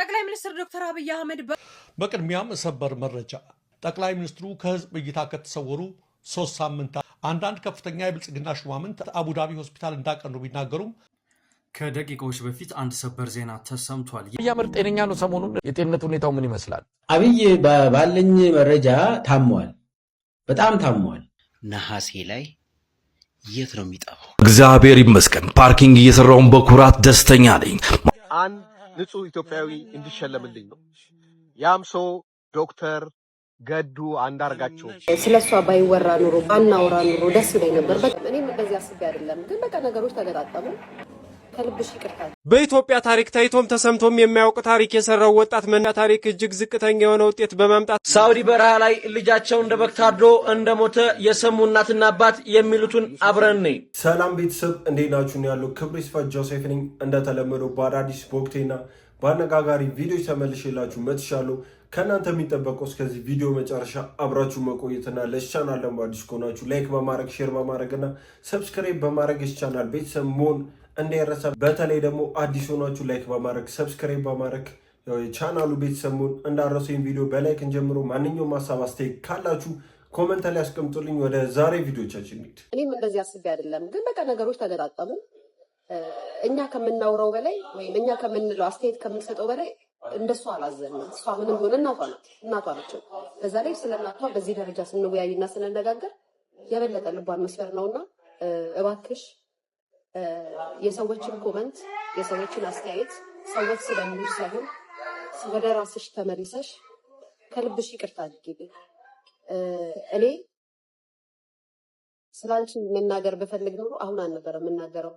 ጠቅላይ ሚኒስትር ዶክተር አብይ አህመድ በቅድሚያም ሰበር መረጃ ጠቅላይ ሚኒስትሩ ከህዝብ እይታ ከተሰወሩ 3 ሳምንታት አንዳንድ ከፍተኛ የብልጽግና ሹማምንት አቡዳቢ ሆስፒታል እንዳቀኑ ቢናገሩም ከደቂቃዎች በፊት አንድ ሰበር ዜና ተሰምቷል። ያመር ጤነኛ ነው። ሰሞኑን የጤንነት ሁኔታው ምን ይመስላል? አብይ ባለኝ መረጃ ታሟል፣ በጣም ታሟል። ነሐሴ ላይ የት ነው የሚጠፋው? እግዚአብሔር ይመስገን ፓርኪንግ እየሰራውን በኩራት ደስተኛ ነኝ። አንድ ንጹህ ኢትዮጵያዊ እንዲሸለምልኝ ነው። ያም ሰው ዶክተር ገዱ አንዳርጋቸው። ስለሷ ባይወራ ኑሮ አናወራ ኑሮ ደስ ይለኝ ነበር። እኔም በዚህ አስቤ አይደለም፣ ግን በቃ ነገሮች ተገጣጠሙ። ከልብሽ ይቅርታ። በኢትዮጵያ ታሪክ ታይቶም ተሰምቶም የሚያውቅ ታሪክ የሰራው ወጣት መና ታሪክ እጅግ ዝቅተኛ የሆነ ውጤት በማምጣት ሳውዲ በረሃ ላይ ልጃቸው እንደ በግ ታርዶ እንደሞተ የሰሙ እናትና አባት የሚሉትን አብረን ነኝ። ሰላም ቤተሰብ እንዴት ናችሁ? ያለው ክብር ይስፋ ጆሴፍ ነኝ። እንደተለመደው በአዳዲስ በወቅቴና በአነጋጋሪ ቪዲዮዎች ተመልሼላችሁ መጥቻለሁ። ከእናንተ የሚጠበቀው እስከዚህ ቪዲዮ መጨረሻ አብራችሁ መቆየትና ለቻናል ደግሞ አዲስ ከሆናችሁ ላይክ በማድረግ ሼር በማድረግና ሰብስክራይብ በማድረግ ቻናል ቤተሰብ መሆን እንዳይረሳ። በተለይ ደግሞ አዲስ ሆናችሁ ላይክ በማድረግ ሰብስክራይብ በማድረግ የቻናሉ ቤተሰብ መሆን እንዳረሱ። ይህን ቪዲዮ በላይክ እንጀምሮ ማንኛውም ሀሳብ አስተያየት ካላችሁ ኮሜንት ላይ አስቀምጡልኝ። ወደ ዛሬ ቪዲዮቻችን እንሂድ። እኔም እንደዚህ አስቤ አይደለም፣ ግን በቃ ነገሮች ተገጣጠሙ። እኛ ከምናውረው በላይ ወይም እኛ ከምንለው አስተያየት ከምንሰጠው በላይ እንደሷ አላዘንም። እሷ ምንም ሆነ እናቷ ናቸው። በዛ ላይ ስለ እናቷ በዚህ ደረጃ ስንወያይና ስንነጋገር የበለጠ ልቧን መስፈር ነውና እባክሽ የሰዎችን ኮመንት የሰዎችን አስተያየት ሰዎች ስለሚሉሽ ሳይሆን ወደ ራስሽ ተመሪሰሽ ከልብሽ ይቅርታ አድርጊልኝ። እኔ ስላንቺ መናገር በፈልግ ኖሮ አሁን አልነበረም የምናገረው፣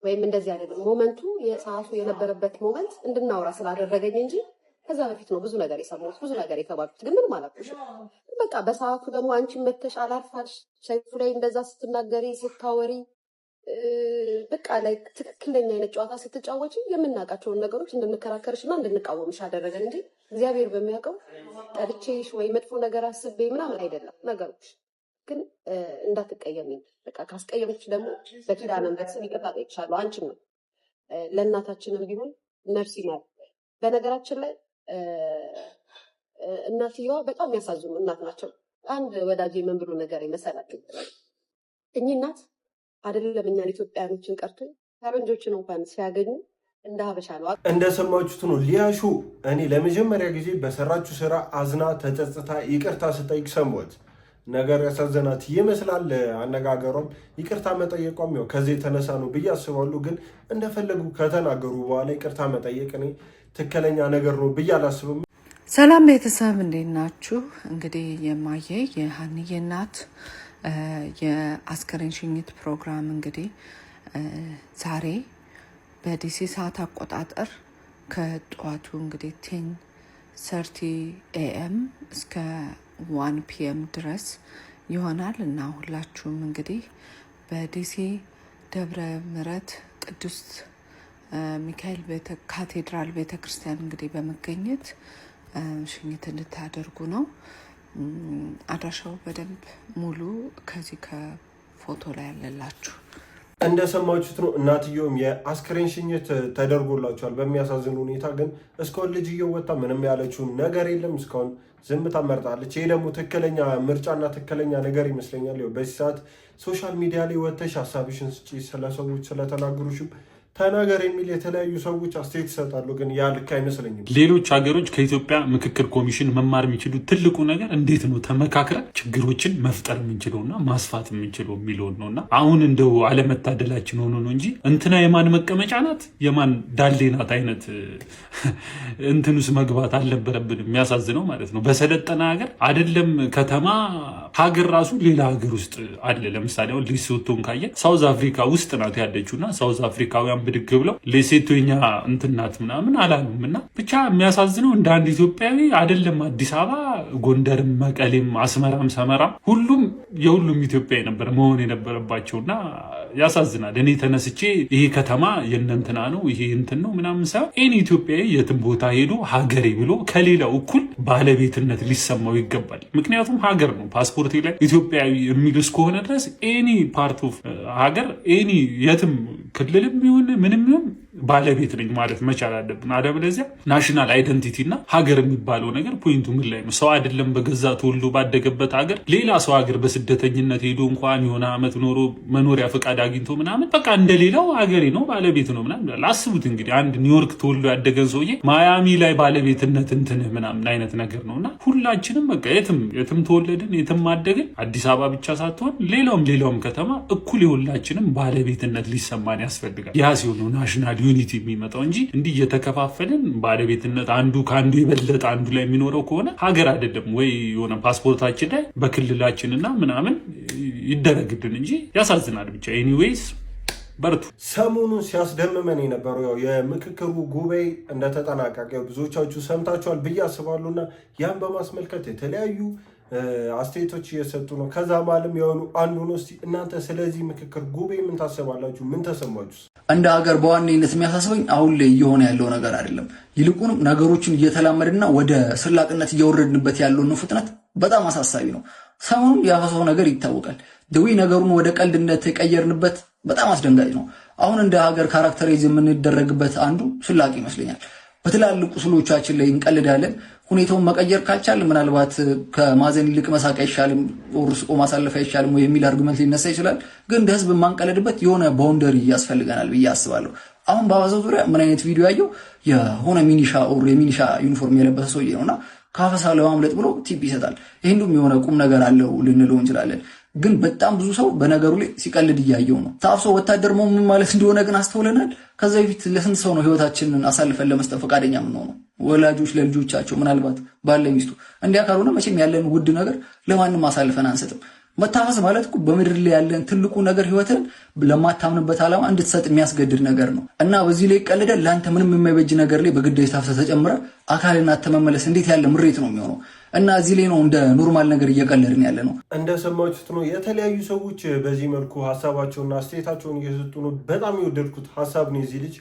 ወይም እንደዚህ አይደለም። ሞመንቱ የሰዓቱ የነበረበት ሞመንት እንድናወራ ስላደረገኝ እንጂ ከዛ በፊት ነው ብዙ ነገር የሰማሁት፣ ብዙ ነገር የተባሉት፣ ግን ምንም አላልኩሽም። በቃ በሰዓቱ ደግሞ አንቺ መተሽ አላርፋሽ ሰይፉ ላይ እንደዛ ስትናገሪ ስታወሪ በቃ ላይ ትክክለኛ አይነት ጨዋታ ስትጫወቺ የምናውቃቸውን ነገሮች እንድንከራከርሽና እንድንቃወምሽ አደረገን እንጂ እግዚአብሔር በሚያውቀው ጠልቼሽ ወይ መጥፎ ነገር አስቤ ምናምን አይደለም ነገሮች። ግን እንዳትቀየሚኝ፣ በቃ ካስቀየምሽ ደግሞ በኪዳነ ምሕረት ስም ይቅርታ ጠይቅሻለሁ። አንቺም ነው ለእናታችንም ቢሆን ነፍስ ይማር። በነገራችን ላይ እናትየዋ በጣም የሚያሳዝኑ እናት ናቸው። አንድ ወዳጅ ምን ብሎ ነገር ይመሰላል፣ እኚህ እናት አይደለም እኛን ኢትዮጵያኖችን ቀርቶ ፈረንጆችን እንኳን ሲያገኙ እንደ ሀበሻ ነው። እንደሰማችሁት ነው ሊያሹ እኔ ለመጀመሪያ ጊዜ በሰራችሁ ስራ አዝና ተጸጽታ ይቅርታ ስጠይቅ ሰማሁት። ነገር ያሳዘናት ይመስላል። አነጋገሯም ይቅርታ መጠየቋም ያው ከዚህ የተነሳ ነው ብዬ አስባለሁ። ግን እንደፈለጉ ከተናገሩ በኋላ ይቅርታ መጠየቅ እኔ ትክክለኛ ነገር ነው ብዬ አላስብም። ሰላም ቤተሰብ እንዴት ናችሁ? እንግዲህ የማየ የሀንዬ እናት የአስከሬን ሽኝት ፕሮግራም እንግዲህ ዛሬ በዲሲ ሰዓት አቆጣጠር ከጠዋቱ እንግዲህ 10:30 AM እስከ 1 PM ድረስ ይሆናል እና ሁላችሁም እንግዲህ በዲሲ ደብረ ምሕረት ቅዱስ ሚካኤል ካቴድራል ቤተክርስቲያን እንግዲህ በመገኘት ሽኝት እንድታደርጉ ነው። አድራሻው በደንብ ሙሉ ከዚህ ከፎቶ ላይ ያለላችሁ። እንደሰማችሁት ነው እናትየውም የአስክሬን ሽኝት ተደርጎላቸዋል። በሚያሳዝን ሁኔታ ግን እስካሁን ልጅየው ወጣ ምንም ያለችውን ነገር የለም። እስካሁን ዝምታ መርጣለች። ይሄ ደግሞ ትክክለኛ ምርጫና ትክክለኛ ነገር ይመስለኛል። በዚህ ሰዓት ሶሻል ሚዲያ ላይ ወጥተሽ ሀሳብሽን ስጪ፣ ስለሰዎች ስለተናገሩሽም ተናገር የሚል የተለያዩ ሰዎች አስተያየት ይሰጣሉ። ግን ያ ልክ አይመስለኝም። ሌሎች ሀገሮች ከኢትዮጵያ ምክክር ኮሚሽን መማር የሚችሉት ትልቁ ነገር እንዴት ነው ተመካክረን ችግሮችን መፍጠር የምንችለውና ማስፋት የምንችለው የሚለውን ነውና አሁን እንደው አለመታደላችን ሆኖ ነው እንጂ እንትና የማን መቀመጫ ናት የማን ዳሌ ናት አይነት እንትን ውስጥ መግባት አልነበረብንም። የሚያሳዝነው ማለት ነው በሰለጠነ ሀገር አይደለም ከተማ ሀገር ራሱ ሌላ ሀገር ውስጥ አለ። ለምሳሌ አሁን ሌሶቶን ካየን ሳውዝ አፍሪካ ውስጥ ናት ያለችውና ሳውዝ አፍሪካውያን ብድግ ብለው ሌሴቶኛ እንትናት ምናምን አላሉም። እና ብቻ የሚያሳዝነው እንደ አንድ ኢትዮጵያዊ አይደለም አዲስ አበባ፣ ጎንደርም፣ መቀሌም፣ አስመራም፣ ሰመራም ሁሉም የሁሉም ኢትዮጵያዊ ነበር መሆን የነበረባቸውና ያሳዝናል። እኔ ተነስቼ ይሄ ከተማ የእነንትና ነው ይሄ እንትን ነው ምናምን ሳይሆን ኤኒ ኢትዮጵያዊ የትም ቦታ ሄዶ ሀገሬ ብሎ ከሌላው እኩል ባለቤትነት ሊሰማው ይገባል። ምክንያቱም ሀገር ነው። ፓስፖርቴ ላይ ኢትዮጵያዊ የሚል እስከሆነ ድረስ ኤኒ ፓርት ኦፍ ሀገር ኤኒ የትም ክልልም ይሁን ምንም ይሁን ባለቤት ነኝ ማለት መቻል አለብን። አለበለዚያ ናሽናል አይደንቲቲ እና ሀገር የሚባለው ነገር ፖይንቱ ምን ላይ ነው? ሰው አይደለም በገዛ ተወልዶ ባደገበት ሀገር ሌላ ሰው ሀገር በስደተኝነት ሄዶ እንኳን የሆነ አመት ኖሮ መኖሪያ ፈቃድ አግኝቶ ምናምን በቃ እንደሌላው ሀገሬ ነው ባለቤት ነው ምናምን። አስቡት እንግዲህ አንድ ኒውዮርክ ተወልዶ ያደገን ሰውዬ ማያሚ ላይ ባለቤትነት እንትንህ ምናምን አይነት ነገር ነውና ሁላችንም በቃ የትም ተወለድን የትም አደግን አዲስ አበባ ብቻ ሳትሆን ሌላውም ከተማ እኩል የሁላችንም ባለቤትነት ሊሰማን ያስፈልጋል። ያ ሲሆን ናሽናል ዩኒቲ የሚመጣው እንጂ እንዲህ እየተከፋፈልን ባለቤትነት አንዱ ከአንዱ የበለጠ አንዱ ላይ የሚኖረው ከሆነ ሀገር አይደለም ወይ የሆነ ፓስፖርታችን ላይ በክልላችንና ምናምን ይደረግልን እንጂ ያሳዝናል። ብቻ ኤኒዌይስ በርቱ። ሰሞኑን ሲያስደምመን የነበረው ያው የምክክሩ ጉባኤ እንደተጠናቀቀ ብዙዎቻችሁ ሰምታችኋል ብዬ አስባለሁና ያን በማስመልከት የተለያዩ አስተያየቶች እየሰጡ ነው። ከዛ ማለም የሆኑ አንዱ ነው። እስቲ እናንተ ስለዚህ ምክክር ጉባኤ ምን ታስባላችሁ? ምን ተሰማችሁ? እንደ ሀገር በዋነኝነት የሚያሳስበኝ አሁን ላይ እየሆነ ያለው ነገር አይደለም። ይልቁንም ነገሮችን እየተላመድና ወደ ስላቅነት እየወረድንበት ያለውን ፍጥነት በጣም አሳሳቢ ነው። ሰሞኑን ያፈሰው ነገር ይታወቃል። ደዊ ነገሩን ወደ ቀልድነት የቀየርንበት በጣም አስደንጋጭ ነው። አሁን እንደ ሀገር ካራክተራይዝ የምንደረግበት አንዱ ስላቅ ይመስለኛል። በትላልቅ ቁስሎቻችን ላይ እንቀልዳለን። ሁኔታውን መቀየር ካልቻል ምናልባት ከማዘን ይልቅ መሳቅ አይሻልም፣ ወርስቆ ማሳለፍ አይሻልም ወይ የሚል አርጉመንት ሊነሳ ይችላል። ግን እንደ ህዝብ የማንቀልድበት የሆነ ባውንደሪ ያስፈልገናል ብዬ አስባለሁ። አሁን በአዋዛው ዙሪያ ምን አይነት ቪዲዮ ያየው የሆነ ሚኒሻ ኦር የሚኒሻ ዩኒፎርም የለበሰ ሰውዬ ነውና ካፈሳ ለማምለጥ ብሎ ቲፕ ይሰጣል። ይሄንዱም የሆነ ቁም ነገር አለው ልንለው እንችላለን። ግን በጣም ብዙ ሰው በነገሩ ላይ ሲቀልድ እያየው ነው። ታፍሶ ወታደር ምን ማለት እንደሆነ ግን አስተውለናል። ከዛ በፊት ለስንት ሰው ነው ህይወታችንን አሳልፈን ለመስጠት ፈቃደኛ የምንሆነው? ወላጆች ለልጆቻቸው፣ ምናልባት ባለ ሚስቱ። እንዲያ ካልሆነ መቼም ያለን ውድ ነገር ለማንም አሳልፈን አንሰጥም። መታፈስ ማለት እኮ በምድር ላይ ያለን ትልቁ ነገር ህይወትን ለማታምንበት ዓላማ እንድትሰጥ የሚያስገድድ ነገር ነው እና በዚህ ላይ ቀልደን ለአንተ ምንም የማይበጅ ነገር ላይ በግዳጅ ታፍሰ ተጨምረ አካልና ተመመለስ እንዴት ያለ ምሬት ነው የሚሆነው? እና እዚህ ላይ ነው እንደ ኖርማል ነገር እየቀለድን ያለ ነው። እንደሰማችሁት ነው። የተለያዩ ሰዎች በዚህ መልኩ ሀሳባቸውና አስተያየታቸውን እየሰጡ ነው። በጣም የወደድኩት ሀሳብ ነው የዚህ ልጅ።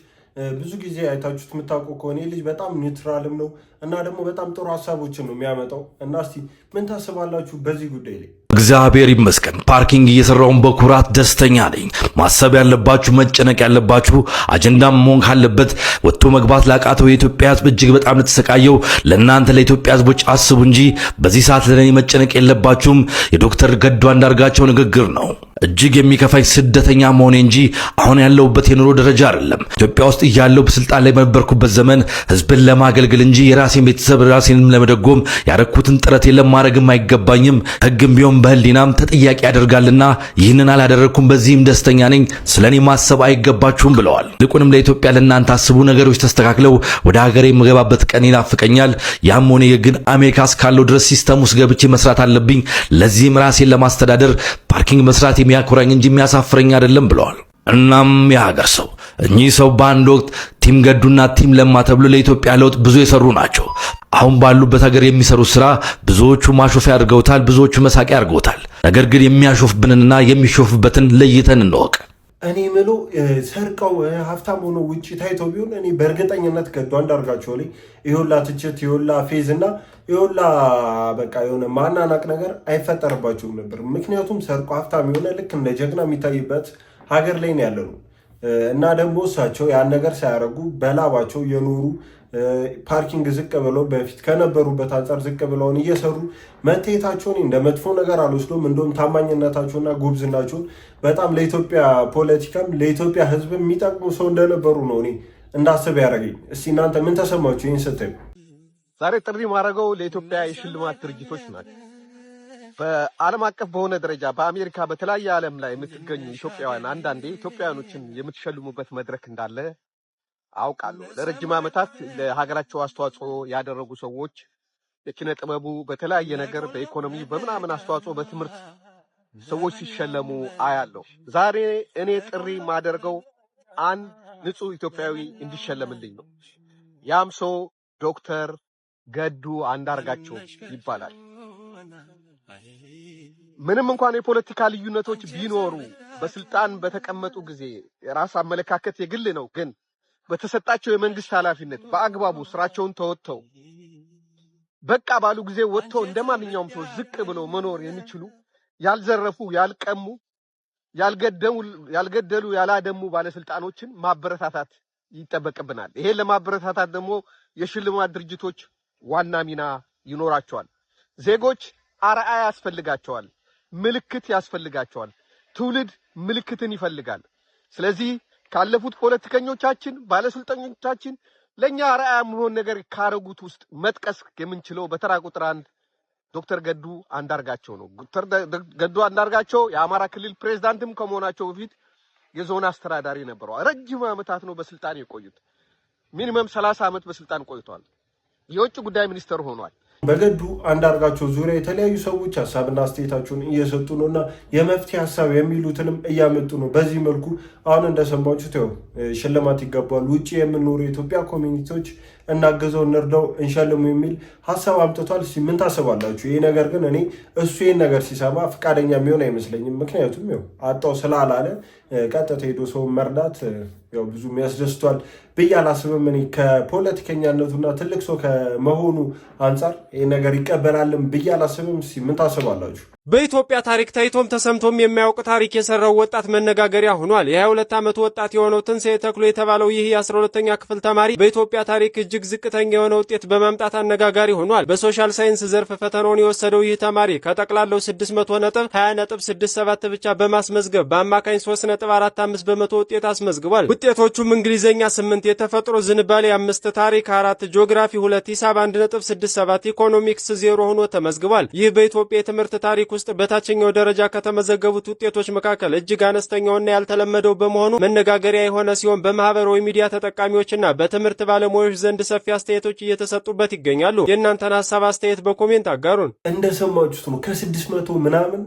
ብዙ ጊዜ አይታችሁት የምታውቁ ከሆነ ልጅ በጣም ኒውትራልም ነው እና ደግሞ በጣም ጥሩ ሀሳቦችን ነው የሚያመጣው እና እስቲ ምን ታስባላችሁ በዚህ ጉዳይ ላይ? እግዚአብሔር ይመስገን ፓርኪንግ እየሰራውን በኩራት ደስተኛ ነኝ። ማሰብ ያለባችሁ መጨነቅ ያለባችሁ አጀንዳም መሆን ካለበት ወጥቶ መግባት ላቃተው የኢትዮጵያ ሕዝብ እጅግ በጣም ለተሰቃየው ለእናንተ ለኢትዮጵያ ሕዝቦች አስቡ እንጂ በዚህ ሰዓት ለኔ መጨነቅ የለባችሁም የዶክተር ገዱ አንዳርጋቸው ንግግር ነው። እጅግ የሚከፋኝ ስደተኛ መሆኔ እንጂ አሁን ያለውበት የኑሮ ደረጃ አይደለም። ኢትዮጵያ ውስጥ እያለው በስልጣን ላይ በነበርኩበት ዘመን ሕዝብን ለማገልገል እንጂ የራሴን ቤተሰብ ራሴንም ለመደጎም ያረኩትን ጥረት የለም ማድረግም አይገባኝም። ሕግም ቢሆን በህሊናም ተጠያቂ ያደርጋልና ይህንን አላደረኩም። በዚህም ደስተኛ ነኝ። ስለኔ ማሰብ አይገባችሁም ብለዋል። ይልቁንም ለኢትዮጵያ ለእናንተ አስቡ። ነገሮች ተስተካክለው ወደ ሀገሬ የምገባበት ቀን ይናፍቀኛል። ያም ሆነ ግን አሜሪካ እስካለው ድረስ ሲስተም ውስጥ ገብቼ መስራት አለብኝ። ለዚህም ራሴን ለማስተዳደር ፓርኪንግ መስራት የሚያኮራኝ እንጂ የሚያሳፍረኝ አይደለም ብለዋል። እናም የሀገር ሰው እኚህ ሰው በአንድ ወቅት ቲም ገዱና ቲም ለማ ተብሎ ለኢትዮጵያ ለውጥ ብዙ የሰሩ ናቸው። አሁን ባሉበት ሀገር የሚሰሩት ስራ ብዙዎቹ ማሾፊያ አድርገውታል፣ ብዙዎቹ መሳቂያ አድርገውታል። ነገር ግን የሚያሾፍብንና የሚሾፍበትን ለይተን እንወቅ። እኔ ምለው ሰርቀው ሀብታም ሆኖ ውጪ ታይቶ ቢሆን እኔ በእርግጠኝነት ገዱ አንዳርጋቸው ላይ ይሁላ ትችት ይሁላ ፌዝና ይሁላ በቃ የሆነ ማናናቅ ነገር አይፈጠርባቸውም ነበር። ምክንያቱም ሰርቆ ሀብታም የሆነ ልክ እንደ ጀግና የሚታይበት ሀገር ላይ ነው ያለነው እና ደግሞ እሳቸው ያን ነገር ሳያደርጉ በላባቸው የኖሩ ፓርኪንግ ዝቅ ብለው በፊት ከነበሩበት አንጻር ዝቅ ብለውን እየሰሩ መታየታቸውን እንደ መጥፎ ነገር አልወስዶም። እንደውም ታማኝነታቸውና ጉብዝናቸውን በጣም ለኢትዮጵያ ፖለቲካም ለኢትዮጵያ ሕዝብ የሚጠቅሙ ሰው እንደነበሩ ነው እኔ እንዳስብ ያደረገኝ። እስቲ እናንተ ምን ተሰማችሁ ይህን ስታዩ? ዛሬ ጥሪ ማድረገው ለኢትዮጵያ የሽልማት ድርጅቶች ናቸው። በዓለም አቀፍ በሆነ ደረጃ በአሜሪካ በተለያየ ዓለም ላይ የምትገኙ ኢትዮጵያውያን አንዳንዴ ኢትዮጵያውያኖችን የምትሸልሙበት መድረክ እንዳለ አውቃለሁ። ለረጅም ዓመታት ለሀገራቸው አስተዋጽኦ ያደረጉ ሰዎች የኪነ ጥበቡ በተለያየ ነገር በኢኮኖሚ በምናምን አስተዋጽኦ በትምህርት ሰዎች ሲሸለሙ አያለሁ። ዛሬ እኔ ጥሪ ማደርገው አንድ ንጹህ ኢትዮጵያዊ እንዲሸለምልኝ ነው። ያም ሰው ዶክተር ገዱ አንዳርጋቸው ይባላል። ምንም እንኳን የፖለቲካ ልዩነቶች ቢኖሩ በስልጣን በተቀመጡ ጊዜ የራስ አመለካከት የግል ነው፣ ግን በተሰጣቸው የመንግስት ኃላፊነት በአግባቡ ስራቸውን ተወጥተው በቃ ባሉ ጊዜ ወጥተው እንደማንኛውም ሰው ዝቅ ብለው መኖር የሚችሉ ያልዘረፉ፣ ያልቀሙ፣ ያልገደሉ፣ ያላደሙ ባለስልጣኖችን ማበረታታት ይጠበቅብናል። ይሄን ለማበረታታት ደግሞ የሽልማት ድርጅቶች ዋና ሚና ይኖራቸዋል። ዜጎች አርአያ ያስፈልጋቸዋል፣ ምልክት ያስፈልጋቸዋል። ትውልድ ምልክትን ይፈልጋል። ስለዚህ ካለፉት ፖለቲከኞቻችን፣ ባለስልጣኖቻችን ለኛ አርአያ መሆን ነገር ካረጉት ውስጥ መጥቀስ የምንችለው በተራ ቁጥር 1 ዶክተር ገዱ አንዳርጋቸው ነው። ዶክተር ገዱ አንዳርጋቸው የአማራ ክልል ፕሬዝዳንትም ከመሆናቸው በፊት የዞን አስተዳዳሪ ነበሩ። ረጅም ዓመታት ነው በስልጣን የቆዩት። ሚኒመም 30 ዓመት በስልጣን ቆይቷል። የውጭ ጉዳይ ሚኒስትር ሆኗል። በገዱ አንዳርጋቸው ዙሪያ የተለያዩ ሰዎች ሀሳብና አስተያየታቸውን እየሰጡ ነው እና የመፍትሄ ሀሳብ የሚሉትንም እያመጡ ነው። በዚህ መልኩ አሁን እንደሰማችሁት ያው ሽልማት ይገባል፣ ውጭ የምንኖሩ የኢትዮጵያ ኮሚኒቲዎች እናገዘው፣ እንርዳው፣ እንሸልሙ የሚል ሀሳብ አምጥቷል። ምን ታስባላችሁ? ይህ ነገር ግን እኔ እሱ ይህን ነገር ሲሰማ ፈቃደኛ የሚሆን አይመስለኝም። ምክንያቱም ያው አጣው ስላላለ ቀጥታ ሄዶ ሰው መርዳት ያው ብዙም ያስደስቷል ብዬ አላስብም። እኔ ከፖለቲከኛነቱና ትልቅ ሰው ከመሆኑ አንጻር ይህ ነገር ይቀበላልም ብዬ አላስብም። ምን ታስባላችሁ? በኢትዮጵያ ታሪክ ታይቶም ተሰምቶም የማያውቅ ታሪክ የሰራው ወጣት መነጋገሪያ ሆኗል። የ22 ዓመት ወጣት የሆነው ትንሣኤ ተክሎ የተባለው ይህ የ12ኛ ክፍል ተማሪ በኢትዮጵያ ታሪክ እጅግ ዝቅተኛ የሆነ ውጤት በማምጣት አነጋጋሪ ሆኗል። በሶሻል ሳይንስ ዘርፍ ፈተናውን የወሰደው ይህ ተማሪ ከጠቅላላው 600 ነጥብ 20.67 ብቻ በማስመዝገብ በአማካኝ 3.45 በመቶ ውጤት አስመዝግቧል። ውጤቶቹም እንግሊዝኛ 8፣ የተፈጥሮ ዝንባሌ 5፣ ታሪክ 4፣ ጂኦግራፊ 2፣ ሂሳብ 1.67፣ ኢኮኖሚክስ 0 ሆኖ ተመዝግቧል። ይህ በኢትዮጵያ የትምህርት ታሪክ ውስጥ በታችኛው ደረጃ ከተመዘገቡት ውጤቶች መካከል እጅግ አነስተኛውና ያልተለመደው በመሆኑ መነጋገሪያ የሆነ ሲሆን በማህበራዊ ሚዲያ ተጠቃሚዎችና በትምህርት ባለሙያዎች ዘንድ ሰፊ አስተያየቶች እየተሰጡበት ይገኛሉ። የእናንተን ሀሳብ አስተያየት በኮሜንት አጋሩን። እንደሰማችሁት ነው ከ600 ምናምን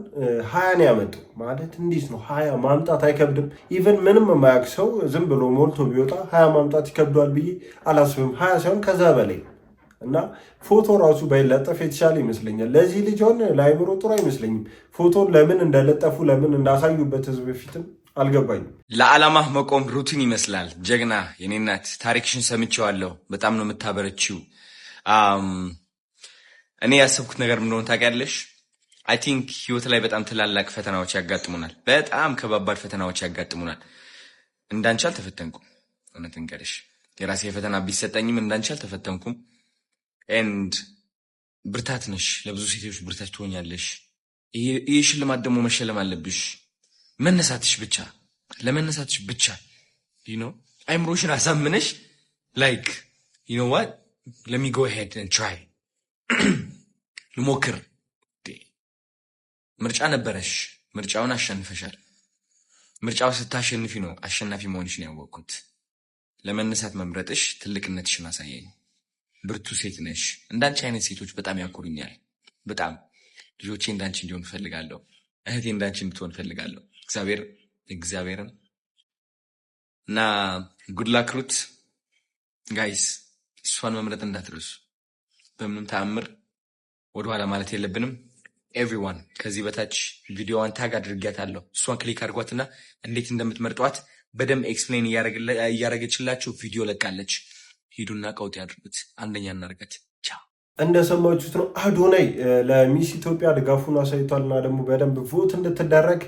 20 ነው ያመጣው። ማለት እንዴት ነው 20 ማምጣት አይከብድም? ኢቨን ምንም የማያውቅ ሰው ዝም ብሎ ሞልቶ ቢወጣ 20 ማምጣት ይከብዷል ብዬ አላስብም። 20 ሳይሆን ከዛ በላይ እና ፎቶ ራሱ ባይለጠፍ የተሻለ ይመስለኛል። ለዚህ ልጅ ሆነ ለአይምሮ ጥሩ አይመስለኝም። ፎቶን ለምን እንደለጠፉ ለምን እንዳሳዩበት ህዝብ በፊትም አልገባኝም። ለዓላማህ መቆም ሩቲን ይመስላል። ጀግና የኔ እናት፣ ታሪክሽን ሰምቼዋለሁ። በጣም ነው የምታበረችው። እኔ ያሰብኩት ነገር ምን እንደሆነ ታውቂያለሽ? አይ ቲንክ ህይወት ላይ በጣም ትላላቅ ፈተናዎች ያጋጥሙናል። በጣም ከባባድ ፈተናዎች ያጋጥሙናል። እንዳንቺ አልተፈተንኩም። እውነት እንገርሽ የራሴ ፈተና ቢሰጠኝም እንዳንቺ አልተፈተንኩም። ኤንድ ብርታት ነሽ፣ ለብዙ ሴቶች ብርታት ትሆኛለሽ። ይህ ሽልማት ደግሞ መሸለም አለብሽ። መነሳትሽ ብቻ ለመነሳትሽ ብቻ አይምሮሽን አሳምነሽ ላይክ ዋት ለሚ ጎ ሄድ ኤንድ ትራይ ልሞክር። ምርጫ ነበረሽ፣ ምርጫውን አሸንፈሻል። ምርጫው ስታሸንፊ ነው አሸናፊ መሆንሽን ያወቅኩት። ለመነሳት መምረጥሽ ትልቅነትሽን አሳየኝ። ብርቱ ሴት ነሽ። እንዳንቺ አይነት ሴቶች በጣም ያኮሩኛል። በጣም ልጆቼ እንዳንቺ እንዲሆን ፈልጋለሁ። እህቴ እንዳንቺ እንድትሆን ፈልጋለሁ። እግዚአብሔርን እና ጉድላክ ሩት ጋይስ፣ እሷን መምረጥ እንዳትረሱ። በምንም ተአምር ወደኋላ ማለት የለብንም። ኤቭሪዋን ከዚህ በታች ቪዲዮዋን ታግ አድርጊያታለሁ። እሷን ክሊክ አድርጓትና እንዴት እንደምትመርጧት በደንብ ኤክስፕሌን እያረገችላችሁ ቪዲዮ ለቃለች። ሂዱና ቀውጥ ያድርጉት። አንደኛ እናርገት። ቻው። እንደሰማችሁት ነው አዶናይ ለሚስ ኢትዮጵያ ድጋፉን አሳይቷልና ደግሞ በደንብ ቮት እንድትደረግ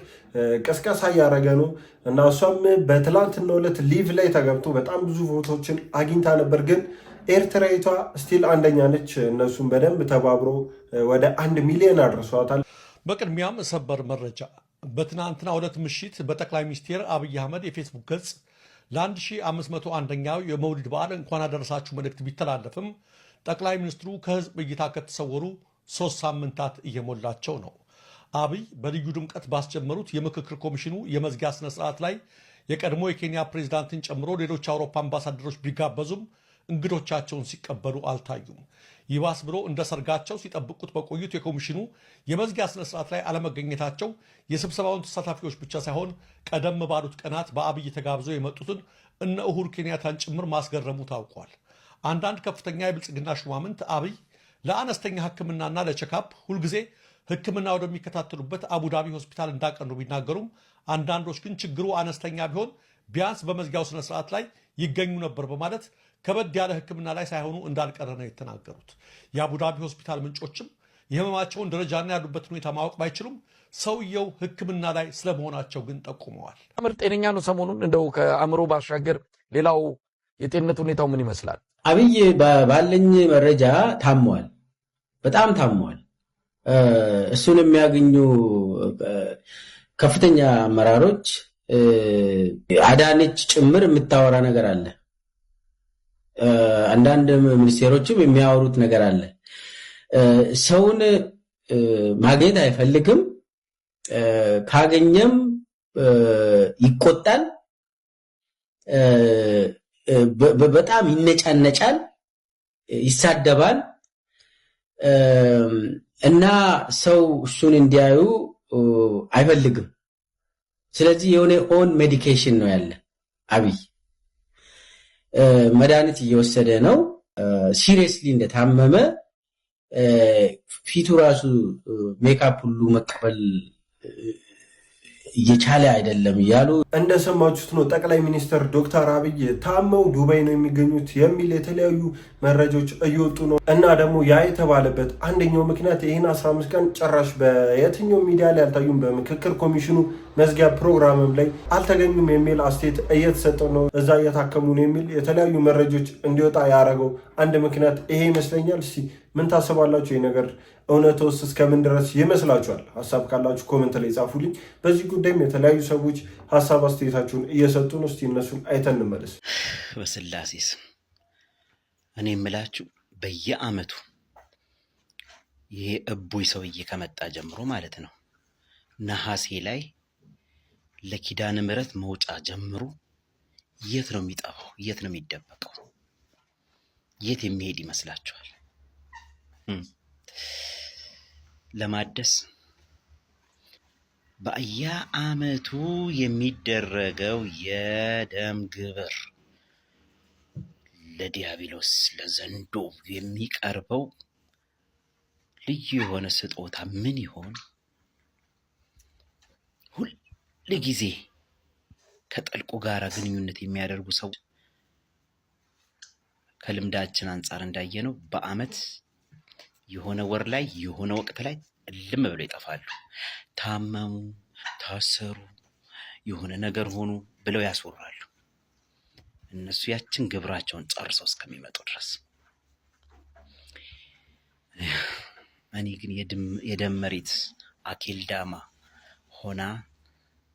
ቀስቀሳ እያደረገ ነው እና እሷም በትላንትናው ዕለት ሊቭ ላይ ተገብቶ በጣም ብዙ ቮቶችን አግኝታ ነበር። ግን ኤርትራዊቷ ስቲል አንደኛ ነች። እነሱም በደንብ ተባብሮ ወደ 1 ሚሊዮን አድርሷታል። በቅድሚያም ሰበር መረጃ። በትናንትናው ዕለት ምሽት በጠቅላይ ሚኒስትር አብይ አህመድ የፌስቡክ ገጽ ለ1501ኛው የመውሊድ በዓል እንኳን አደረሳችሁ መልእክት ቢተላለፍም ጠቅላይ ሚኒስትሩ ከህዝብ እይታ ከተሰወሩ 3 ሳምንታት እየሞላቸው ነው። አብይ በልዩ ድምቀት ባስጀመሩት የምክክር ኮሚሽኑ የመዝጊያ ስነ ስርዓት ላይ የቀድሞ የኬንያ ፕሬዝዳንትን ጨምሮ ሌሎች አውሮፓ አምባሳደሮች ቢጋበዙም እንግዶቻቸውን ሲቀበሉ አልታዩም። ይባስ ብሎ እንደ ሰርጋቸው ሲጠብቁት በቆዩት የኮሚሽኑ የመዝጊያ ስነ ስርዓት ላይ አለመገኘታቸው የስብሰባውን ተሳታፊዎች ብቻ ሳይሆን ቀደም ባሉት ቀናት በአብይ ተጋብዘው የመጡትን እነ ኡሁሩ ኬንያታን ጭምር ማስገረሙ ታውቋል። አንዳንድ ከፍተኛ የብልጽግና ሹማምንት አብይ ለአነስተኛ ሕክምናና ለቼካፕ ሁልጊዜ ሕክምና ወደሚከታተሉበት አቡዳቢ ሆስፒታል እንዳቀኑ ቢናገሩም አንዳንዶች ግን ችግሩ አነስተኛ ቢሆን ቢያንስ በመዝጊያው ስነ ስርዓት ላይ ይገኙ ነበር በማለት ከበድ ያለ ሕክምና ላይ ሳይሆኑ እንዳልቀረ ነው የተናገሩት። የአቡዳቢ ሆስፒታል ምንጮችም የህመማቸውን ደረጃና ያሉበትን ሁኔታ ማወቅ ባይችሉም ሰውየው ሕክምና ላይ ስለመሆናቸው ግን ጠቁመዋል። ምርጥ ጤነኛ ነው። ሰሞኑን እንደው ከአእምሮ ባሻገር ሌላው የጤንነት ሁኔታው ምን ይመስላል? አብይ ባለኝ መረጃ ታሟል፣ በጣም ታሟል። እሱን የሚያገኙ ከፍተኛ አመራሮች አዳነች ጭምር የምታወራ ነገር አለ። አንዳንድ ሚኒስቴሮችም የሚያወሩት ነገር አለ። ሰውን ማግኘት አይፈልግም፣ ካገኘም ይቆጣል፣ በጣም ይነጫነጫል፣ ይሳደባል እና ሰው እሱን እንዲያዩ አይፈልግም። ስለዚህ የሆነ ኦን ሜዲኬሽን ነው ያለ። አብይ መድኃኒት እየወሰደ ነው። ሲሪየስሊ እንደታመመ ፊቱ ራሱ ሜካፕ ሁሉ መቀበል እየቻለ አይደለም እያሉ እንደሰማችሁት ነው። ጠቅላይ ሚኒስትር ዶክተር አብይ ታመው ዱባይ ነው የሚገኙት የሚል የተለያዩ መረጃዎች እየወጡ ነው። እና ደግሞ ያ የተባለበት አንደኛው ምክንያት ይህን 15 ቀን ጭራሽ በየትኛው ሚዲያ ላይ አልታዩም፣ በምክክር ኮሚሽኑ መዝጊያ ፕሮግራምም ላይ አልተገኙም የሚል አስተያየት እየተሰጠው ነው። እዛ እየታከሙ ነው የሚል የተለያዩ መረጃዎች እንዲወጣ ያደረገው አንድ ምክንያት ይሄ ይመስለኛል። እስቲ ምን ታስባላችሁ? ይህ ነገር እውነት ውስጥ እስከምን ድረስ ይመስላችኋል? ሀሳብ ካላችሁ ኮመንት ላይ ጻፉልኝ። በዚህ ጉዳይም የተለያዩ ሰዎች ሀሳብ አስተያየታችሁን እየሰጡ ነው። እስቲ እነሱን አይተን እንመለስ። በስላሴ ስም እኔ የምላችሁ በየአመቱ ይሄ እቡይ ሰውዬ ከመጣ ጀምሮ ማለት ነው ነሐሴ ላይ ለኪዳነ ምሕረት መውጫ ጀምሮ የት ነው የሚጠፋው? የት ነው የሚደበቀው? የት የሚሄድ ይመስላችኋል? ለማደስ በየአመቱ የሚደረገው የደም ግብር ለዲያብሎስ ለዘንዶ የሚቀርበው ልዩ የሆነ ስጦታ ምን ይሆን? ሁል ጊዜ ከጠልቁ ጋር ግንኙነት የሚያደርጉ ሰው ከልምዳችን አንጻር እንዳየነው በአመት የሆነ ወር ላይ የሆነ ወቅት ላይ ልም ብለው ይጠፋሉ። ታመሙ፣ ታሰሩ፣ የሆነ ነገር ሆኑ ብለው ያስወራሉ። እነሱ ያችን ግብራቸውን ጨርሰው እስከሚመጡ ድረስ። እኔ ግን የደም መሬት አኬልዳማ ሆና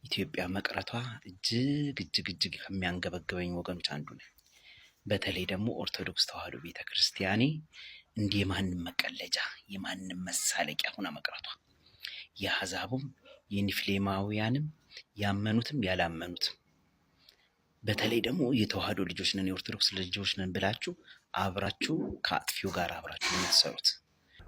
ኢትዮጵያ መቅረቷ እጅግ ከሚያንገበግበኝ ወገኖች አንዱ ነኝ። በተለይ ደግሞ ኦርቶዶክስ ተዋሕዶ ቤተክርስቲያኔ እንዲህ የማንም መቀለጃ የማንም መሳለቂያ ሆና መቅረቷ የአሕዛቡም የኒፍሌማውያንም ያመኑትም ያላመኑትም በተለይ ደግሞ የተዋሕዶ ልጆች ነን የኦርቶዶክስ ልጆች ነን ብላችሁ አብራችሁ ከአጥፊው ጋር አብራችሁ የምትሰሩት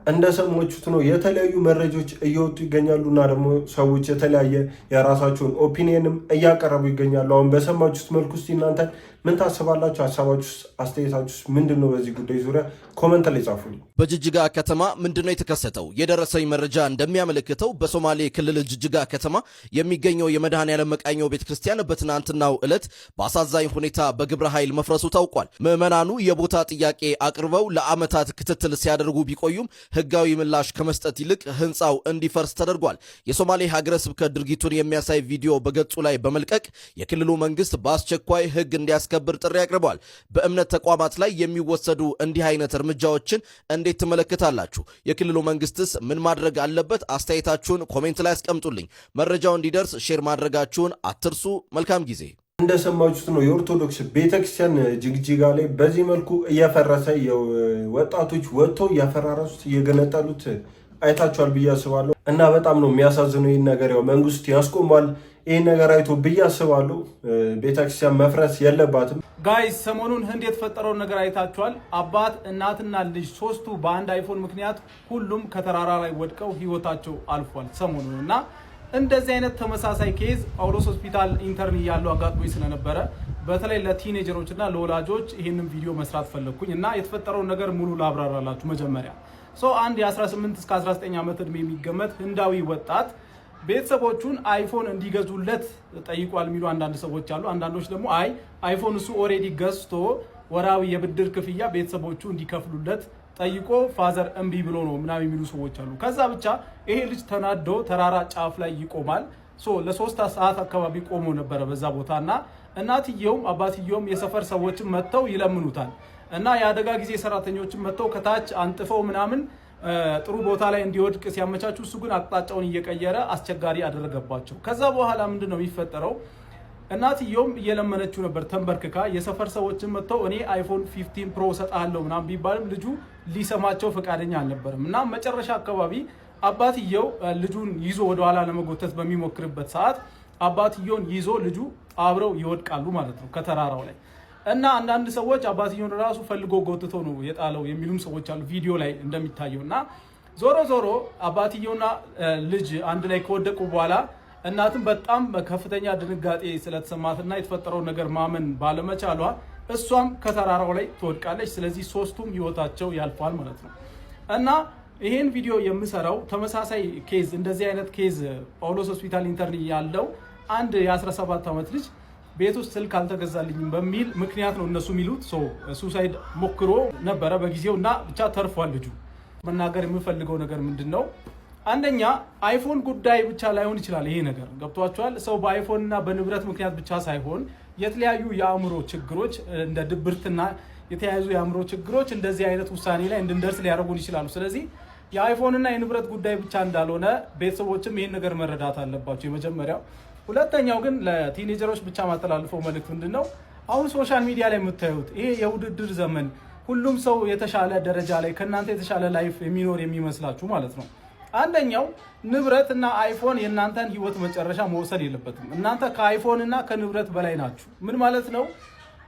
እንደሰማችሁት ነው። የተለያዩ መረጃዎች እየወጡ ይገኛሉ እና ደግሞ ሰዎች የተለያየ የራሳቸውን ኦፒኒየንም እያቀረቡ ይገኛሉ። አሁን በሰማችሁት መልኩ እስቲ እናንተ ምን ታስባላችሁ? ሀሳባችሁስ አስተያየታችሁስ ምንድን ነው? በዚህ ጉዳይ ዙሪያ ኮመንት ላይ ጻፉልኝ። በጅጅጋ ከተማ ምንድነው የተከሰተው? የደረሰኝ መረጃ እንደሚያመለክተው በሶማሌ ክልል ጅጅጋ ከተማ የሚገኘው የመድኃኔዓለም መቃኞ ቤተክርስቲያን በትናንትናው ዕለት በአሳዛኝ ሁኔታ በግብረ ኃይል መፍረሱ ታውቋል። ምዕመናኑ የቦታ ጥያቄ አቅርበው ለዓመታት ክትትል ሲያደርጉ ቢቆዩም ህጋዊ ምላሽ ከመስጠት ይልቅ ህንፃው እንዲፈርስ ተደርጓል። የሶማሌ ሀገረ ስብከት ድርጊቱን የሚያሳይ ቪዲዮ በገጹ ላይ በመልቀቅ የክልሉ መንግስት በአስቸኳይ ህግ እንዲያስከብር ጥሪ አቅርበዋል። በእምነት ተቋማት ላይ የሚወሰዱ እንዲህ አይነት እርምጃዎችን እንዴት ትመለከታላችሁ? የክልሉ መንግስትስ ምን ማድረግ አለበት? አስተያየታችሁን ኮሜንት ላይ አስቀምጡልኝ። መረጃው እንዲደርስ ሼር ማድረጋችሁን አትርሱ። መልካም ጊዜ። እንደሰማችሁት ነው የኦርቶዶክስ ቤተክርስቲያን ጅግጅጋ ላይ በዚህ መልኩ እያፈረሰ ወጣቶች ወጥቶ እያፈራረሱት እየገነጠሉት አይታችኋል ብዬ አስባለሁ። እና በጣም ነው የሚያሳዝነው። ይህን ነገር ያው መንግስት ያስቆማል ይህን ነገር አይቶ ብዬ አስባለሁ። ቤተክርስቲያን መፍረስ የለባትም። ጋይስ ሰሞኑን ህንድ የተፈጠረውን ነገር አይታችኋል። አባት እናትና ልጅ ሶስቱ በአንድ አይፎን ምክንያት ሁሉም ከተራራ ላይ ወድቀው ህይወታቸው አልፏል ሰሞኑን እና እንደዚህ አይነት ተመሳሳይ ኬዝ ጳውሎስ ሆስፒታል ኢንተርን እያሉ አጋጥሞኝ ስለነበረ በተለይ ለቲኔጀሮች እና ለወላጆች ይህንን ቪዲዮ መስራት ፈለግኩኝ እና የተፈጠረውን ነገር ሙሉ ላብራራላችሁ። መጀመሪያ አንድ የ18 እስከ 19 ዓመት ዕድሜ የሚገመት ህንዳዊ ወጣት ቤተሰቦቹን አይፎን እንዲገዙለት ጠይቋል የሚሉ አንዳንድ ሰዎች አሉ። አንዳንዶች ደግሞ አይፎን እሱ ኦሬዲ ገዝቶ ወራዊ የብድር ክፍያ ቤተሰቦቹ እንዲከፍሉለት ጠይቆ ፋዘር እምቢ ብሎ ነው ምናምን የሚሉ ሰዎች አሉ። ከዛ ብቻ ይሄ ልጅ ተናዶ ተራራ ጫፍ ላይ ይቆማል። ለ3 ሰዓት አካባቢ ቆሞ ነበረ በዛ ቦታና እናትየውም አባትየውም የሰፈር ሰዎችም መጥተው ይለምኑታል እና የአደጋ ጊዜ ሰራተኞችም መጥተው ከታች አንጥፈው ምናምን ጥሩ ቦታ ላይ እንዲወድቅ ሲያመቻቹ እሱ ግን አቅጣጫውን እየቀየረ አስቸጋሪ አደረገባቸው። ከዛ በኋላ ምንድነው የሚፈጠረው? እናትየውም እየለመነችው ነበር ተንበርክካ። የሰፈር ሰዎችም መጥተው እኔ አይፎን 15 ፕሮ ሰጣለሁ ምናምን ቢባልም ልጁ ሊሰማቸው ፈቃደኛ አልነበረም እና መጨረሻ አካባቢ አባትየው ልጁን ይዞ ወደ ኋላ ለመጎተት በሚሞክርበት ሰዓት አባትየውን ይዞ ልጁ አብረው ይወድቃሉ ማለት ነው ከተራራው ላይ እና አንዳንድ ሰዎች አባትየውን ራሱ ፈልጎ ጎትቶ ነው የጣለው የሚሉም ሰዎች አሉ ቪዲዮ ላይ እንደሚታየውና ዞሮ ዞሮ አባትየውና ልጅ አንድ ላይ ከወደቁ በኋላ እናትም በጣም ከፍተኛ ድንጋጤ ስለተሰማትና የተፈጠረው ነገር ማመን ባለመቻሏ እሷም ከተራራው ላይ ትወድቃለች። ስለዚህ ሶስቱም ህይወታቸው ያልፋል ማለት ነው እና ይሄን ቪዲዮ የምሰራው ተመሳሳይ ኬዝ እንደዚህ አይነት ኬዝ ጳውሎስ ሆስፒታል ኢንተርን ያለው አንድ የ17 ዓመት ልጅ ቤት ውስጥ ስልክ አልተገዛልኝም በሚል ምክንያት ነው እነሱ የሚሉት ሱሳይድ ሞክሮ ነበረ በጊዜው እና ብቻ ተርፏል ልጁ። መናገር የምፈልገው ነገር ምንድነው? አንደኛ አይፎን ጉዳይ ብቻ ላይሆን ይችላል ይሄ ነገር ገብቷቸዋል። ሰው በአይፎን እና በንብረት ምክንያት ብቻ ሳይሆን የተለያዩ የአእምሮ ችግሮች እንደ ድብርትና የተያያዙ የአእምሮ ችግሮች እንደዚህ አይነት ውሳኔ ላይ እንድንደርስ ሊያደርጉን ይችላሉ። ስለዚህ የአይፎን እና የንብረት ጉዳይ ብቻ እንዳልሆነ ቤተሰቦችም ይሄን ነገር መረዳት አለባቸው የመጀመሪያው። ሁለተኛው ግን ለቲኔጀሮች ብቻ ማስተላልፈው መልእክት ምንድነው? አሁን ሶሻል ሚዲያ ላይ የምታዩት ይሄ የውድድር ዘመን ሁሉም ሰው የተሻለ ደረጃ ላይ ከናንተ የተሻለ ላይፍ የሚኖር የሚመስላችሁ ማለት ነው። አንደኛው ንብረት እና አይፎን የናንተን ህይወት መጨረሻ መወሰድ የለበትም። እናንተ ከአይፎን እና ከንብረት በላይ ናችሁ። ምን ማለት ነው?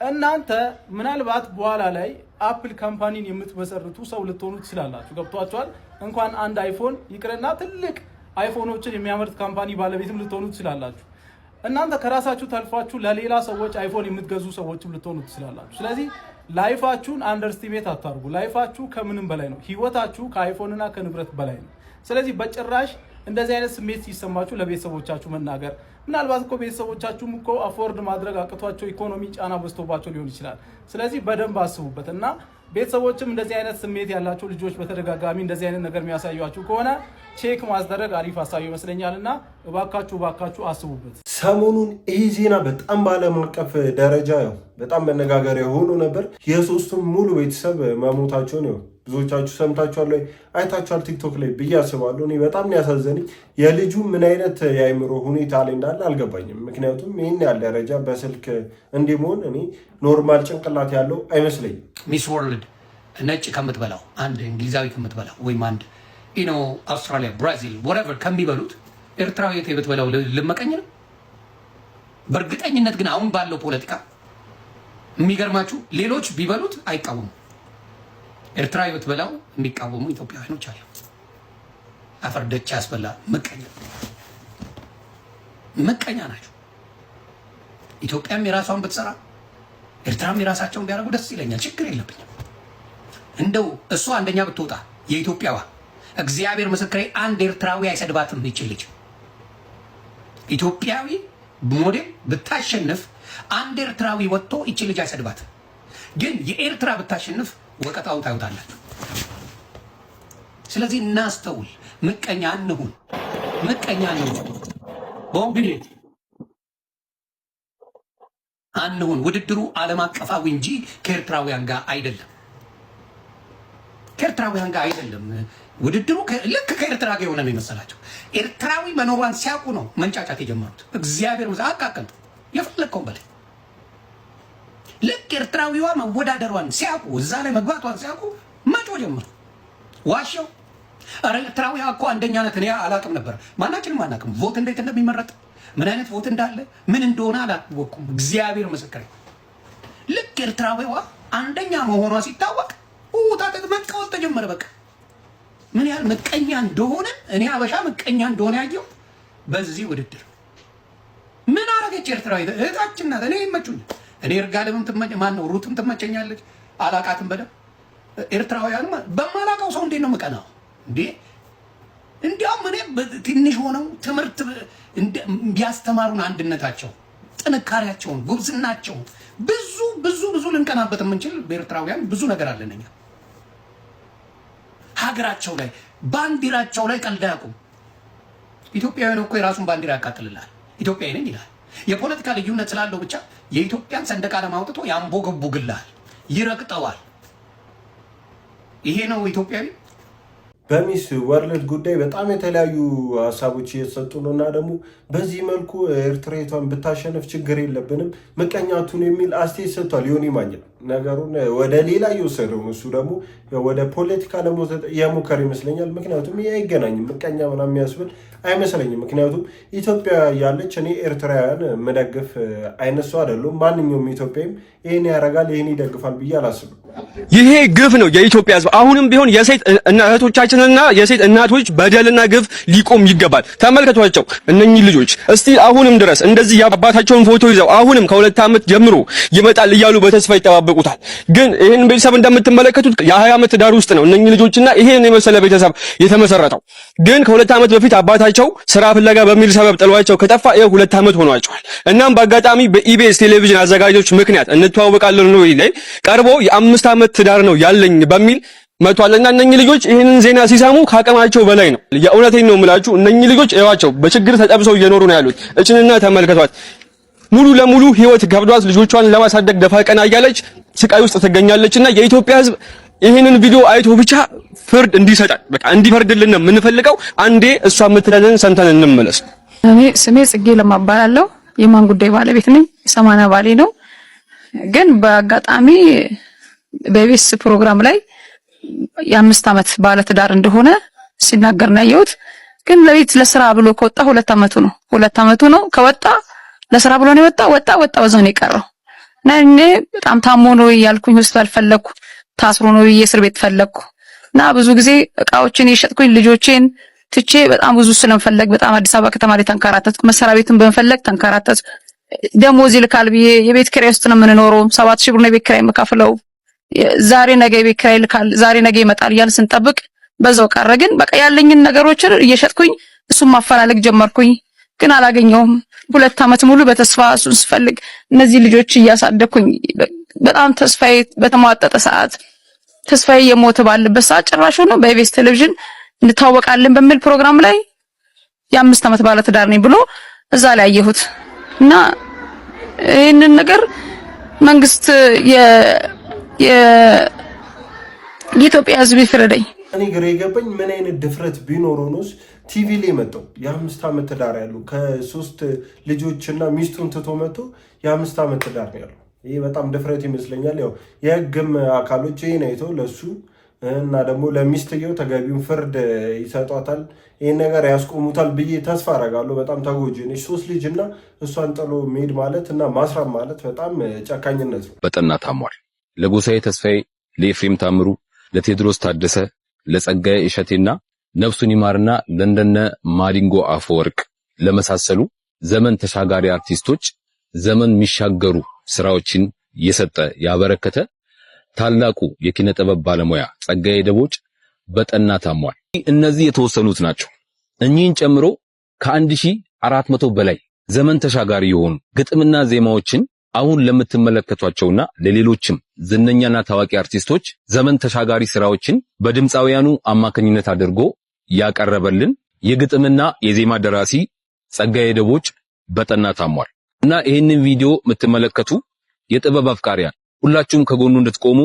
እናንተ ምናልባት በኋላ ላይ አፕል ካምፓኒን የምትመሰርቱ ሰው ልትሆኑ ትችላላችሁ። ገብቷችኋል? እንኳን አንድ አይፎን ይቅርና ትልቅ አይፎኖችን የሚያመርት ካምፓኒ ባለቤትም ልትሆኑ ትችላላችሁ። እናንተ ከራሳችሁ ተልፋችሁ ለሌላ ሰዎች አይፎን የምትገዙ ሰዎችም ልትሆኑ ትችላላችሁ። ስለዚህ ላይፋችሁን አንደርስቲሜት አታርጉ። ላይፋችሁ ከምንም በላይ ነው። ህይወታችሁ ከአይፎንና ከንብረት በላይ ነው። ስለዚህ በጭራሽ እንደዚህ አይነት ስሜት ሲሰማችሁ ለቤተሰቦቻችሁ መናገር፣ ምናልባት እኮ ቤተሰቦቻችሁም እኮ አፎርድ ማድረግ አቅቷቸው ኢኮኖሚ ጫና በዝቶባቸው ሊሆን ይችላል። ስለዚህ በደንብ አስቡበት እና ቤተሰቦችም እንደዚህ አይነት ስሜት ያላቸው ልጆች በተደጋጋሚ እንደዚህ አይነት ነገር የሚያሳዩአችሁ ከሆነ ቼክ ማስደረግ አሪፍ ሀሳብ ይመስለኛልና እባካችሁ አስቡበት። ሰሞኑን ይህ ዜና በጣም በዓለም አቀፍ ደረጃ በጣም መነጋገሪያ ሆኖ ነበር። የሶስቱም ሙሉ ቤተሰብ መሞታቸውን ብዙዎቻችሁ ሰምታችኋል ወይ አይታችኋል ቲክቶክ ላይ ብዬ አስባለሁ። እኔ በጣም ያሳዘነኝ የልጁ ምን አይነት የአእምሮ ሁኔታ ላይ እንዳለ አልገባኝም። ምክንያቱም ይህን ያህል ደረጃ በስልክ እንዲሆን እኔ ኖርማል ጭንቅላት ያለው አይመስለኝም። ሚስ ወርልድ ነጭ ከምትበላው አንድ እንግሊዛዊ ከምትበላው ወይም አንድ አውስትራሊያ፣ ብራዚል ወረቨር ከሚበሉት ኤርትራዊ ብትበላው ልመቀኝ ነው። በእርግጠኝነት ግን አሁን ባለው ፖለቲካ የሚገርማችሁ ሌሎች ቢበሉት አይቃወሙ። ኤርትራዊ ብትበላው የሚቃወሙ ኢትዮጵያውያኖች አሉ። አፈር ደቻ ያስበላ ምቀኛ ናቸው። ኢትዮጵያም የራሷን ብትሰራ ኤርትራም የራሳቸውን ቢያደርጉ ደስ ይለኛል። ችግር የለብኝም። እንደው እሷ አንደኛ ብትወጣ የኢትዮጵያዋ እግዚአብሔር ምስክሬ አንድ ኤርትራዊ አይሰድባትም። ይችል ልጅ ኢትዮጵያዊ ሞዴል ብታሸንፍ አንድ ኤርትራዊ ወጥቶ ይችል ልጅ አይሰድባትም። ግን የኤርትራ ብታሸንፍ ወቀጣውን ታዩታላችሁ። ስለዚህ እናስተውል። ምቀኛ አንሁን። ቦምቢሌት አንሁን። ውድድሩ ዓለም አቀፋዊ እንጂ ከኤርትራውያን ጋር አይደለም። ውድድሩ ልክ ከኤርትራ ጋር የሆነ ነው የመሰላቸው። ኤርትራዊ መኖሯን ሲያውቁ ነው መንጫጫት የጀመሩት። እግዚአብሔር አቃቀልጡ የፈለግከውን በላይ ልክ ኤርትራዊዋ መወዳደሯን ሲያውቁ እዛ ላይ መግባቷን ሲያውቁ መጮ ጀመሩ። ዋሸው። ኧረ ኤርትራዊ እኮ አንደኛ ናት። እኔ አላቅም ነበር። ማናችንም አናቅም። ቮት እንዴት እንደሚመረጥ ምን አይነት ቮት እንዳለ ምን እንደሆነ አላወኩም። እግዚአብሔር ምስክሬ። ልክ ኤርትራዊዋ አንደኛ መሆኗ ሲታወቅ ታጠቅ መቃወስ ተጀመረ። በቃ ምን ያህል ምቀኛ እንደሆነ እኔ አበሻ ምቀኛ እንደሆነ ያየው በዚህ ውድድር። ምን አረገች ኤርትራዊ? እህታችን ናት። እኔ ይመቹኝ። እኔ እርጋለምም ማነው ሩትም ትመቸኛለች። አላቃትም በደምብ። ኤርትራውያን በማላውቀው ሰው እንዴት ነው የምቀናው እንዴ? እንዲያውም እኔ ትንሽ ሆነው ትምህርት ቢያስተማሩን አንድነታቸው፣ ጥንካሬያቸውን፣ ጉብዝናቸውን ብዙ ልንቀናበት የምንችል በኤርትራውያን ብዙ ነገር አለን። እኛ ሀገራቸው ላይ ባንዲራቸው ላይ ቀልድ አያውቁም። ኢትዮጵያውያን እኮ የራሱን ባንዲራ ያቃጥልላል። ኢትዮጵያዊ ነኝ ይላል። የፖለቲካ ልዩነት ስላለው ብቻ የኢትዮጵያን ሰንደቅ ዓላማ አውጥቶ ያንቦገቡግላል፣ ይረግጠዋል። ይሄ ነው ኢትዮጵያዊ። በሚስ ወርልድ ጉዳይ በጣም የተለያዩ ሀሳቦች እየተሰጡ ነው እና ደግሞ በዚህ መልኩ ኤርትራዊቷን ብታሸንፍ ችግር የለብንም ምቀኛቱን የሚል አስተያየት ሰጥቷል ዮኒ ማኛ። ነገሩን ወደ ሌላ እየወሰደው ነው። እሱ ደግሞ ወደ ፖለቲካ ለመውሰድ እየሞከረ ይመስለኛል። ምክንያቱም ይህ አይገናኝም፣ ምቀኛ ምናምን የሚያስብል አይመስለኝም። ምክንያቱም ኢትዮጵያ ያለች እኔ ኤርትራውያን መደግፍ አይነት ሰው አይደሉም። ማንኛውም ኢትዮጵያም ይህን ያደርጋል ይህን ይደግፋል ብዬ አላስብም። ይሄ ግፍ ነው የኢትዮጵያ ሕዝብ። አሁንም ቢሆን የሴት እህቶቻችንና የሴት እናቶች በደልና ግፍ ሊቆም ይገባል። ተመልከቷቸው እነኚህ ልጆች እስቲ አሁንም ድረስ እንደዚህ የአባታቸውን ፎቶ ይዘው አሁንም ከ2 ዓመት ጀምሮ ይመጣል እያሉ በተስፋ ይጠባበቁታል። ግን ይሄን ቤተሰብ እንደምትመለከቱት የ20 ዓመት ዳር ውስጥ ነው እነኚህ ልጆችና ይሄን የመሰለ ቤተሰብ የተመሰረተው። ግን ከ2 ዓመት በፊት አባታቸው ስራ ፍለጋ በሚል ሰበብ ጥሏቸው ከጠፋ 2 ዓመት ሆኗቸዋል። እናም በአጋጣሚ በኢቢኤስ ቴሌቪዥን አዘጋጆች ምክንያት እንተዋወቃለን ነው ላይ ቀርቦ የ5 ዓመት ትዳር ነው ያለኝ በሚል መቷልና እነኚህ ልጆች ይሄንን ዜና ሲሰሙ ካቀማቸው በላይ ነው። የእውነቴን ነው የምላችሁ። እነኚህ ልጆች እዋቸው በችግር ተጠብሰው እየኖሩ ነው ያሉት። እጭንና ተመልከቷት። ሙሉ ለሙሉ ህይወት ገብዷት ልጆቿን ለማሳደግ ደፋ ቀና እያለች ስቃይ ውስጥ ትገኛለችና የኢትዮጵያ ሕዝብ ይሄንን ቪዲዮ አይቶ ብቻ ፍርድ እንዲሰጣል፣ በቃ እንዲፈርድልን ነው የምንፈልገው። አንዴ እሷ የምትለንን ሰምተን እንመለስ። እኔ ስሜ ጽጌ ለማባላለሁ የማን ጉዳይ ባለቤት ነኝ። 80 ባሌ ነው። ግን በአጋጣሚ በቤስ ፕሮግራም ላይ የ5 ዓመት ባለ ትዳር እንደሆነ ሲናገር ነው ያየሁት። ግን ለቤት ለስራ ብሎ ከወጣ 2 ዓመቱ ነው። 2 ዓመቱ ነው ከወጣ ለስራ ብሎ ነው ወጣ በዛው ነው የቀረው። እና እኔ በጣም ታሞ ነው ያልኩኝ ሆስፒታል ፈለኩ፣ ታስሮ ነው የእስር ቤት ፈለኩ። እና ብዙ ጊዜ እቃዎችን የሸጥኩኝ ልጆቼን ትቼ በጣም ብዙ ስለምፈለግ በጣም አዲስ አበባ ከተማ ላይ ተንከራተትኩ። መሰሪያ ቤትን በመፈለግ ተንከራተትኩ። ደሞዝ ይልካል ብዬ የቤት ኪራይ ውስጥ ነው የምንኖረው። 7000 ብር ነው የቤት ኪራይ የምከፍለው። ዛሬ ነገ የቤት ኪራይ ይልካል፣ ዛሬ ነገ ይመጣል እያልን ስንጠብቅ በዛው ቀረ። ግን በቃ ያለኝን ነገሮችን እየሸጥኩኝ እሱን ማፈላለግ ጀመርኩኝ። ግን አላገኘውም። 2 ዓመት ሙሉ በተስፋ እሱን ስፈልግ እነዚህ ልጆች እያሳደኩኝ በጣም ተስፋዬ በተሟጠጠ ሰዓት ተስፋዬ የሞተ ባለበት ሰዓት ጭራሽ ነው በኢቢኤስ ቴሌቪዥን እንታወቃለን በሚል ፕሮግራም ላይ የ5 ዓመት ባለ ትዳር ነኝ ብሎ እዛ ላይ አየሁት። እና ይሄንን ነገር መንግስት የኢትዮጵያ ሕዝብ ይፍረደኝ። እኔ ግራ የገባኝ ምን አይነት ድፍረት ቢኖረው ነው ቲቪ ላይ መጣው የ5 ዓመት ትዳር ያለው ከ3 ልጆችና ሚስቱን ትቶ መጥቶ የ5 ዓመት ትዳር ነው ያለው። ይሄ በጣም ድፍረት ይመስለኛል። ያው የህግም አካሎች ይሄን አይተው ለሱ እና ደግሞ ለሚስትየው ተገቢውን ፍርድ ይሰጧታል፣ ይሄን ነገር ያስቆሙታል ብዬ ተስፋ አደርጋለሁ። በጣም ተጎጂ ነች። 3 ልጅና እሷን ጥሎ መሄድ ማለት እና ማስራብ ማለት በጣም ጨካኝነት ነው። በጠና ታሟል። ለጎሳዬ ተስፋዬ፣ ለኤፍሬም ታምሩ፣ ለቴድሮስ ታደሰ፣ ለጸጋዬ እሸቴና ነፍሱን ይማርና ለእንደነ ማዲንጎ አፈወርቅ ለመሳሰሉ ዘመን ተሻጋሪ አርቲስቶች ዘመን የሚሻገሩ ስራዎችን የሰጠ ያበረከተ ታላቁ የኪነ ጥበብ ባለሙያ ጸጋዬ ደቦጭ በጠና ታሟል። እነዚህ የተወሰኑት ናቸው። እኚህን ጨምሮ ከ1400 በላይ ዘመን ተሻጋሪ የሆኑ ግጥምና ዜማዎችን አሁን ለምትመለከቷቸውና ለሌሎችም ዝነኛና ታዋቂ አርቲስቶች ዘመን ተሻጋሪ ስራዎችን በድምፃውያኑ አማካኝነት አድርጎ ያቀረበልን የግጥምና የዜማ ደራሲ ጸጋዬ ደቦጭ በጠና ታሟል እና ይህንን ቪዲዮ የምትመለከቱ የጥበብ አፍቃሪያን ሁላችሁም ከጎኑ እንድትቆሙ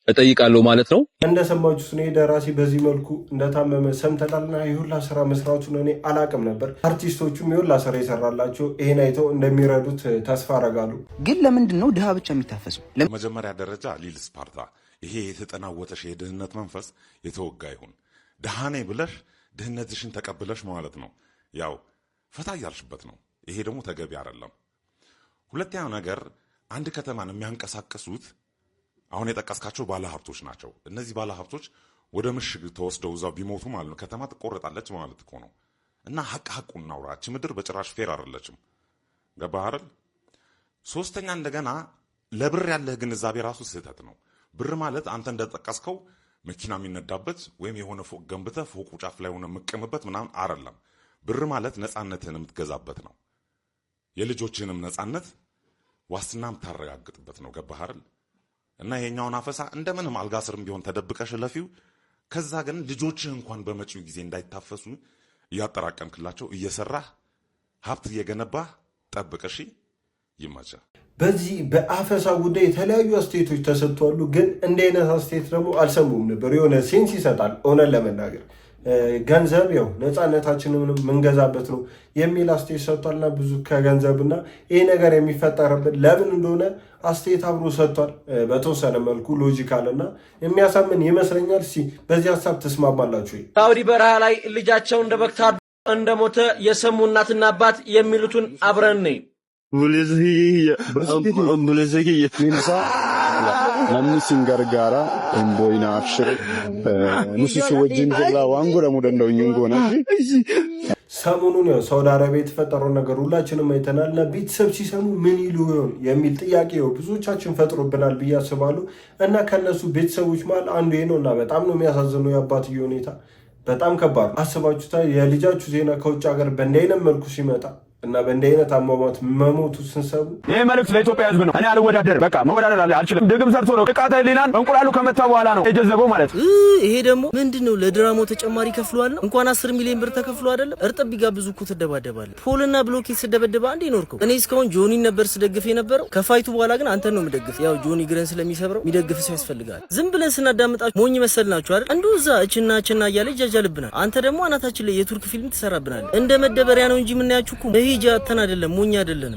እጠይቃለሁ ማለት ነው። እንደሰማችሁት ነው ደራሲ በዚህ መልኩ እንደታመመ ሰምተናልና ይሁላ ስራ መስራቱን እኔ አላቅም ነበር። አርቲስቶቹም ይሁላ ስራ ይሰራላቸው ይሄን አይተው እንደሚረዱት ተስፋ አደርጋለሁ። ግን ለምንድን ነው ድሃ ብቻ የሚታፈሰው? መጀመሪያ ደረጃ ሊል ስፓርታ ይሄ የተጠናወተሽ የድህነት መንፈስ የተወጋ ይሁን። ድሃ ነኝ ብለሽ ድህነትሽን ተቀብለሽ ማለት ነው ያው ፈታ እያልሽበት ነው። ይሄ ደግሞ ተገቢ አይደለም። ሁለተኛው ነገር አንድ ከተማን የሚያንቀሳቅሱት አሁን የጠቀስካቸው ባለሀብቶች ናቸው። እነዚህ ባለሀብቶች ወደ ምሽግ ተወስደው እዛው ቢሞቱ ማለት ነው ከተማ ትቆረጣለች ማለት እኮ ነው። እና ሐቁን እናውራ። እቺ ምድር በጭራሽ ፌር አይደለችም። ገባህ አይደል? ሶስተኛ እንደገና ለብር ያለህ ግንዛቤ ራሱ ስህተት ነው። ብር ማለት አንተ እንደጠቀስከው መኪና የሚነዳበት ወይም የሆነ ፎቅ ገንብተህ ፎቁ ጫፍ ላይ ሆነ የምትቀምበት ምናምን አይደለም። ብር ማለት ነፃነትህን የምትገዛበት ነው። የልጆችህንም ነፃነት ዋስትና የምታረጋግጥበት ነው። ገባህ አይደል? እና ይሄኛውን አፈሳ እንደምንም አልጋ ስርም ቢሆን ተደብቀሽ ለፊው። ከዛ ግን ልጆችህ እንኳን በመጪው ጊዜ እንዳይታፈሱ እያጠራቀምክላቸው እየሰራህ ሀብት እየገነባህ ጠብቅ እሺ። ይመቻል። በዚህ በአፈሳ ጉዳይ የተለያዩ አስተያየቶች ተሰጥቷሉ። ግን እንደ አይነት አስተያየት ደግሞ አልሰሙም ነበር። የሆነ ሴንስ ይሰጣል። እውነት ለመናገር ገንዘብ ያው ነፃነታችንን የምንገዛበት ነው የሚል አስተያየት ሰጥቷልና ብዙ ከገንዘብና ይሄ ነገር የሚፈጠርበት ለምን እንደሆነ አስተያየት አብሮ ሰጥቷል። በተወሰነ መልኩ ሎጂካል እና የሚያሳምን ይመስለኛል። እስኪ በዚህ ሀሳብ ትስማማላችሁ? ሳውዲ በረሃ ላይ ልጃቸው እንደ በግ ታርዶ እንደሞተ የሰሙ እናትና አባት የሚሉትን አብረን ነኝ namni sin gargaara emboyna afshir nusisu wajjin jira wangu da mudandau nyungona ሰሞኑን ያው ሳውዲ አረቢያ የተፈጠረው ነገር ሁላችንም አይተናልና ቤተሰብ ሲሰሙ ምን ይሉ ይሆን የሚል ጥያቄ ብዙዎቻችን ፈጥሮብናል ብዬ አስባለሁ። እና ከነሱ ቤተሰቦች ማለት አንዱ ይሄ ነውና በጣም ነው የሚያሳዝነው። የአባትየው ሁኔታ በጣም ከባድ ነው። አስባችሁታ የልጃችሁ ዜና ከውጭ ሀገር በእንዲህ አይነት መልኩ ሲመጣ እና በእንዲህ አይነት አሟሟት መሞቱ ስንሰሙ ይሄ መልእክት ለኢትዮጵያ ሕዝብ ነው። እኔ አልወዳደርም፣ በቃ መወዳደር አልችልም። ድግም ሰርቶ ነው ቃታ ሊናን እንቁላሉ ከመታ በኋላ ነው የጀዘበው ማለት ነው። ይሄ ደግሞ ምንድነው? ለድራማው ተጨማሪ ከፍሏል ነው። እንኳን 10 ሚሊዮን ብር ተከፍሎ አይደለም እርጥብ ቢጋብዙ እኮ ትደባደባለህ። ፖልና ብሎኬት ስደበደባ አንዴ ኖርከው። እኔ እስካሁን ጆኒ ነበር ስደግፍ የነበረው። ከፋይቱ በኋላ ግን አንተን ነው የምደግፍ። ያው ጆኒ ግረን ስለሚሰብረው የሚደግፍ ሰው ያስፈልጋል። ዝም ብለን ስናዳምጣችሁ ሞኝ መሰልናችሁ አይደል? አንዱ እዛ እችና እያለ ይጃጃልብናል። አንተ ደግሞ አናታችን ላይ የቱርክ ፊልም ትሰራብናል። እንደ መደበሪያ ነው እንጂ የምናያችሁ እኮ በሂጃ አተን አይደለም፣ ሞኝ አይደለም።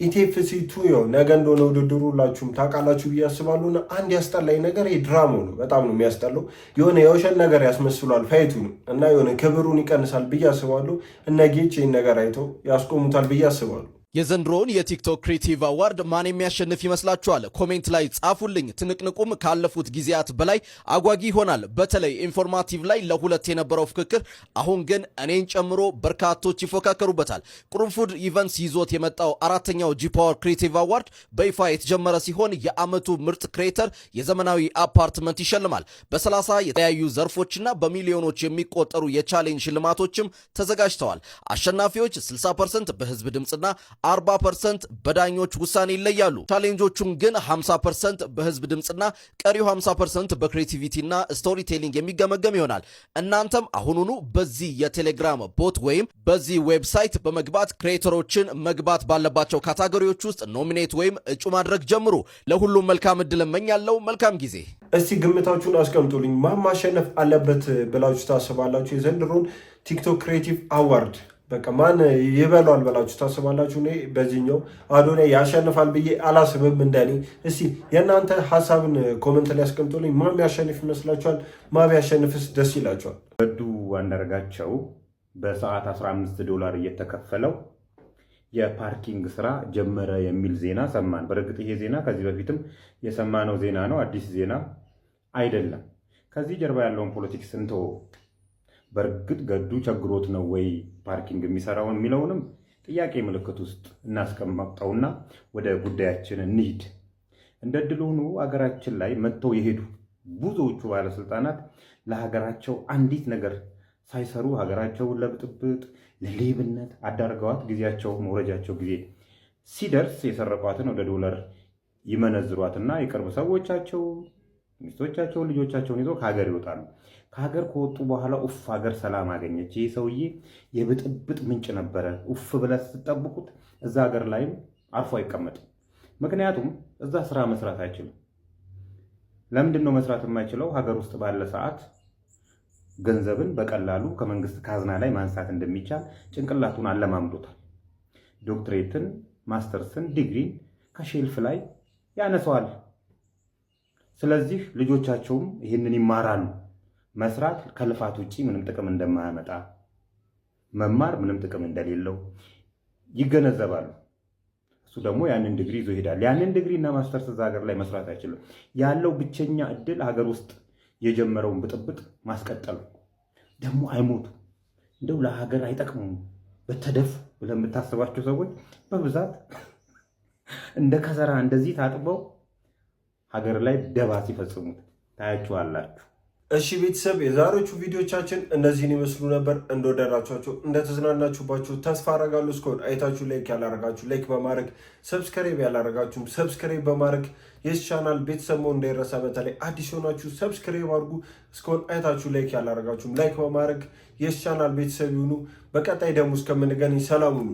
ኢቲኤፍሲ 2 ያው ነገ እንደሆነ ውድድሩ ሁላችሁም ታውቃላችሁ ብዬ አስባለሁና አንድ ያስጠላኝ ነገር ይሄ ድራማው ነው። በጣም ነው የሚያስጠላው። የሆነ የውሸት ነገር ያስመስሏል ፋይቱ ነው እና የሆነ ክብሩን ይቀንሳል ብዬ አስባለሁ። እነ ጌች ይህን ነገር አይተው ያስቆሙታል ብዬ አስባለሁ። የዘንድሮውን የቲክቶክ ክሬቲቭ አዋርድ ማን የሚያሸንፍ ይመስላችኋል? ኮሜንት ላይ ጻፉልኝ። ትንቅንቁም ካለፉት ጊዜያት በላይ አጓጊ ይሆናል። በተለይ ኢንፎርማቲቭ ላይ ለሁለት የነበረው ፍክክር አሁን ግን እኔን ጨምሮ በርካቶች ይፎካከሩበታል። ቅርንፉድ ኢቨንትስ ይዞት የመጣው አራተኛው ጂፓወር ክሬቲቭ አዋርድ በይፋ የተጀመረ ሲሆን የዓመቱ ምርጥ ክሬተር የዘመናዊ አፓርትመንት ይሸልማል። በ30 የተለያዩ ዘርፎችና በሚሊዮኖች የሚቆጠሩ የቻሌንጅ ሽልማቶችም ተዘጋጅተዋል። አሸናፊዎች 60% በህዝብ ድምፅና 40% በዳኞች ውሳኔ ይለያሉ። ቻሌንጆቹን ግን 50% በህዝብ ድምፅና ቀሪው 50% በክሬቲቪቲና ስቶሪ ቴሊንግ የሚገመገም ይሆናል። እናንተም አሁኑኑ በዚህ የቴሌግራም ቦት ወይም በዚህ ዌብሳይት በመግባት ክሬተሮችን መግባት ባለባቸው ካታጎሪዎች ውስጥ ኖሚኔት ወይም እጩ ማድረግ ጀምሩ። ለሁሉም መልካም እድል እመኛለሁ። መልካም ጊዜ። እስቲ ግምታችሁን አስቀምጡልኝ። ማን ማሸነፍ አለበት ብላችሁ ታስባላችሁ? የዘንድሮን ቲክቶክ ክሬቲቭ አዋርድ በቃ ማን ይበላል ብላችሁ ታስባላችሁ? እኔ በዚህኛው አዶናይ ያሸንፋል ብዬ አላስብም እንደኔ። እስቲ የእናንተ ሀሳብን ኮመንት ላይ አስቀምጡልኝ። ማን ያሸንፍ ይመስላችኋል? ማን ያሸንፍስ ደስ ይላችኋል? ገዱ አንዳርጋቸው በሰዓት $15 እየተከፈለው የፓርኪንግ ስራ ጀመረ የሚል ዜና ሰማን። በእርግጥ ይሄ ዜና ከዚህ በፊትም የሰማነው ዜና ነው፣ አዲስ ዜና አይደለም። ከዚህ ጀርባ ያለውን ፖለቲክስ እንተው። በእርግጥ ገዱ ቸግሮት ነው ወይ ፓርኪንግ የሚሰራውን የሚለውንም ጥያቄ ምልክት ውስጥ እናስቀምጠውና ወደ ጉዳያችን እንሂድ። እንደ ዕድል ሆኖ ሀገራችን ላይ መጥተው የሄዱ ብዙዎቹ ባለስልጣናት ለሀገራቸው አንዲት ነገር ሳይሰሩ ሀገራቸውን ለብጥብጥ ለሌብነት አዳርገዋት ጊዜያቸው መውረጃቸው ጊዜ ሲደርስ የሰረቋትን ወደ ዶላር ይመነዝሯትና የቅርብ ሰዎቻቸው ሚስቶቻቸውን ልጆቻቸውን ይዘው ከሀገር ይወጣሉ። ከሀገር ከወጡ በኋላ ኡፍ ሀገር ሰላም አገኘች፣ ይህ ሰውዬ የብጥብጥ ምንጭ ነበረ ኡፍ ብለህ ስትጠብቁት እዛ ሀገር ላይም አርፎ አይቀመጥም። ምክንያቱም እዛ ስራ መስራት አይችልም። ለምንድን ነው መስራት የማይችለው? ሀገር ውስጥ ባለ ሰዓት ገንዘብን በቀላሉ ከመንግስት ካዝና ላይ ማንሳት እንደሚቻል ጭንቅላቱን አለማምዶታል። ዶክትሬትን፣ ማስተርስን፣ ዲግሪን ከሼልፍ ላይ ያነሰዋል። ስለዚህ ልጆቻቸውም ይህንን ይማራሉ። መስራት ከልፋት ውጪ ምንም ጥቅም እንደማያመጣ፣ መማር ምንም ጥቅም እንደሌለው ይገነዘባሉ። እሱ ደግሞ ያንን ዲግሪ ይዞ ይሄዳል። ያንን ዲግሪ እና ማስተርስ እዛ ሀገር ላይ መስራት አይችልም። ያለው ብቸኛ እድል ሀገር ውስጥ የጀመረውን ብጥብጥ ማስቀጠል። ደግሞ አይሞቱ እንደው ለሀገር አይጠቅሙም በተደፉ ብለን የምታስባቸው ሰዎች በብዛት እንደ ከዘራ እንደዚህ ታጥበው ሀገር ላይ ደባ ሲፈጽሙት ታያችኋላችሁ። እሺ ቤተሰብ የዛሬዎቹ ቪዲዮቻችን እነዚህን ይመስሉ ነበር። እንደወደዳችኋቸው እንደተዝናናችሁባችሁ ተስፋ አረጋለሁ። እስካሁን አይታችሁ ላይክ ያላረጋችሁ ላይክ በማድረግ ሰብስክራይብ ያላረጋችሁም ሰብስክራይብ በማድረግ የዚህ ቻናል ቤተሰብ መሆን እንዳይረሳ። በተለይ አዲስ ሆናችሁ ሰብስክራይብ አድርጉ። እስካሁን አይታችሁ ላይክ ያላረጋችሁም ላይክ በማድረግ የዚህ ቻናል ቤተሰብ ይሁኑ። በቀጣይ ደግሞ እስከምንገናኝ ሰላም ሁኑ።